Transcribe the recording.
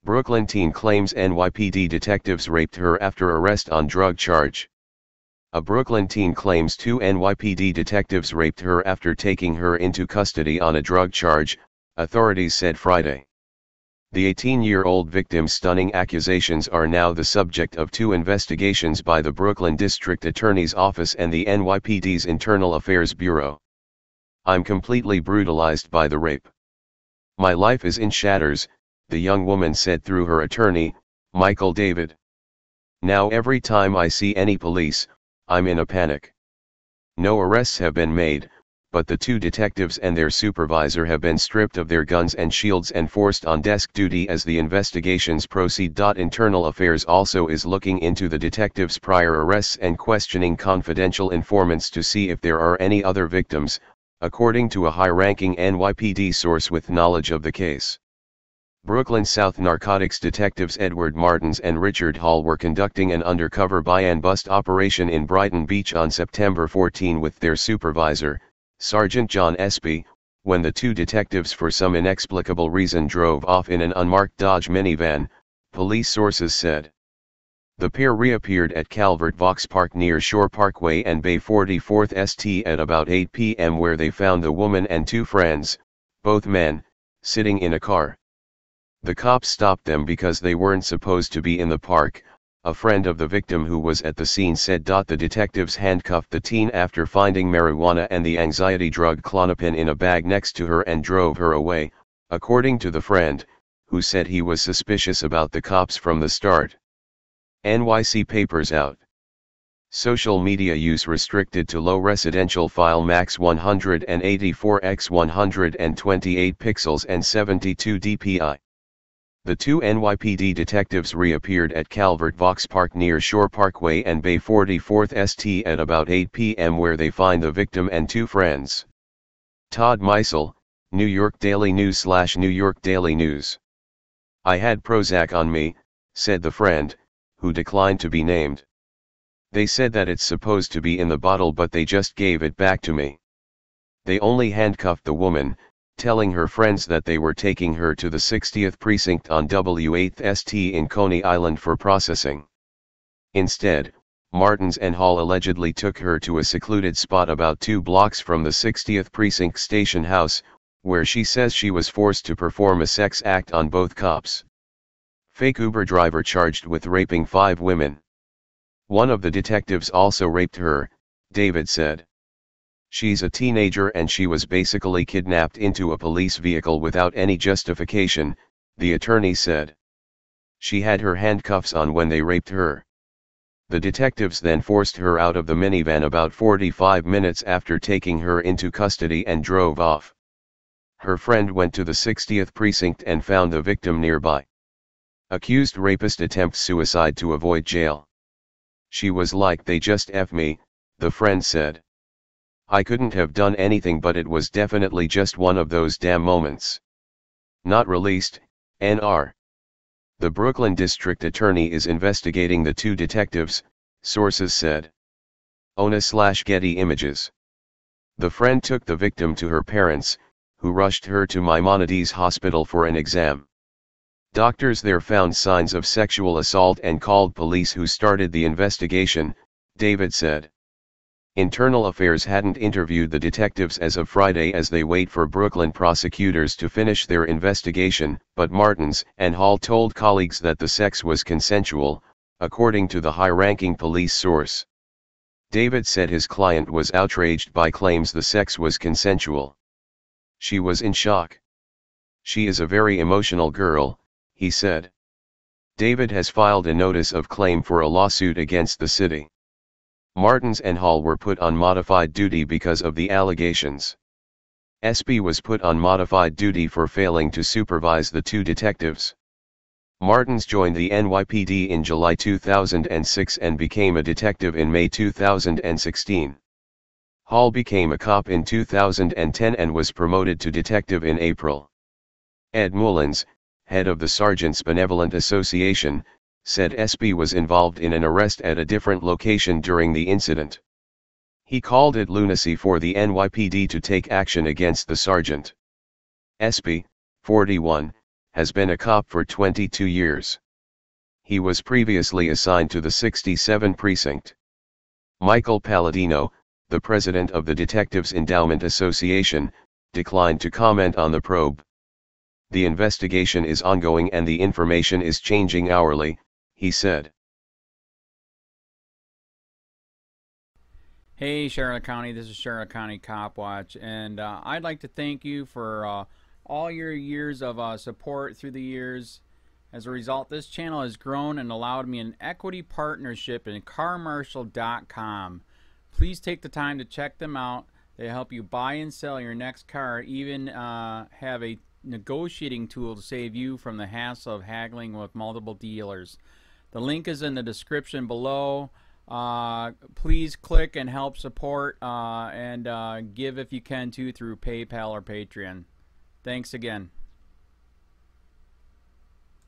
Brooklyn teen claims NYPD detectives raped her after arrest on drug charge. A Brooklyn teen claims 2 NYPD detectives raped her after taking her into custody on a drug charge, authorities said Friday. The 18-year-old victim's stunning accusations are now the subject of 2 investigations by the Brooklyn District Attorney's Office and the NYPD's Internal Affairs Bureau. "I'm completely brutalized by the rape. My life is in shatters," the young woman said through her attorney, Michael David. "Now every time I see any police, I'm in a panic. No arrests have been made, but the 2 detectives and their supervisor have been stripped of their guns and shields and forced on desk duty as the investigations proceed." Internal Affairs also is looking into the detectives' prior arrests and questioning confidential informants to see if there are any other victims, according to a high-ranking NYPD source with knowledge of the case. Brooklyn South narcotics detectives Edward Martins and Richard Hall were conducting an undercover buy-and-bust operation in Brighton Beach on September 14 with their supervisor, Sergeant John Espy, when the 2 detectives for some inexplicable reason drove off in an unmarked Dodge minivan, police sources said. The pair reappeared at Calvert Vaux Park near Shore Parkway and Bay 44th St at about 8 p.m. where they found the woman and 2 friends, both men, sitting in a car. The cops stopped them because they weren't supposed to be in the park, a friend of the victim who was at the scene said. The detectives handcuffed the teen after finding marijuana and the anxiety drug Klonopin in a bag next to her and drove her away, according to the friend, who said he was suspicious about the cops from the start. NYC papers out. Social media use restricted to low residential file max 184 x 128 pixels and 72 dpi. The 2 NYPD detectives reappeared at Calvert Vaux Park near Shore Parkway and Bay 44th St at about 8 p.m. where they find the victim and 2 friends. Todd Meisel, New York Daily News/New York Daily News. "I had Prozac on me," said the friend, who declined to be named. "They said that it's supposed to be in the bottle but they just gave it back to me. They only handcuffed the woman, telling her friends that they were taking her to the 60th Precinct on W8th St in Coney Island for processing. Instead, Martins and Hall allegedly took her to a secluded spot about 2 blocks from the 60th Precinct station house, where she says she was forced to perform a sex act on both cops." Fake Uber driver charged with raping 5 women. "One of the detectives also raped her," David said. "She's a teenager and she was basically kidnapped into a police vehicle without any justification," the attorney said. "She had her handcuffs on when they raped her. The detectives then forced her out of the minivan about 45 minutes after taking her into custody and drove off. Her friend went to the 60th Precinct and found the victim nearby. Accused rapist attempts suicide to avoid jail. She was like, they just F me," the friend said. "I couldn't have done anything but it was definitely just one of those damn moments." Not released, NR. The Brooklyn District Attorney is investigating the 2 detectives, sources said. ONA/Getty Images. The friend took the victim to her parents, who rushed her to Maimonides Hospital for an exam. Doctors there found signs of sexual assault and called police who started the investigation, David said. Internal Affairs hadn't interviewed the detectives as of Friday as they wait for Brooklyn prosecutors to finish their investigation, but Martins and Hall told colleagues that the sex was consensual, according to the high-ranking police source. David said his client was outraged by claims the sex was consensual. "She was in shock. She is a very emotional girl," he said. David has filed a notice of claim for a lawsuit against the city. Martins and Hall were put on modified duty because of the allegations. Espy was put on modified duty for failing to supervise the 2 detectives. Martins joined the NYPD in July 2006 and became a detective in May 2016. Hall became a cop in 2010 and was promoted to detective in April. Ed Mullins, head of the Sergeants Benevolent Association, said Espy was involved in an arrest at a different location during the incident. He called it lunacy for the NYPD to take action against the sergeant. Espy, 41, has been a cop for 22 years. He was previously assigned to the 67 Precinct. Michael Palladino, the president of the Detectives Endowment Association, declined to comment on the probe. The investigation is ongoing and the information is changing hourly, he said. Hey Charlotte County, this is Charlotte County COPWATCH, and I'd like to thank you for all your years of support through the years. As a result, this channel has grown and allowed me an equity partnership in carmarshal.com. Please take the time to check them out. They help you buy and sell your next car, even have a negotiating tool to save you from the hassle of haggling with multiple dealers. The link is in the description below. Please click and help support and give if you can too through PayPal or Patreon. Thanks again.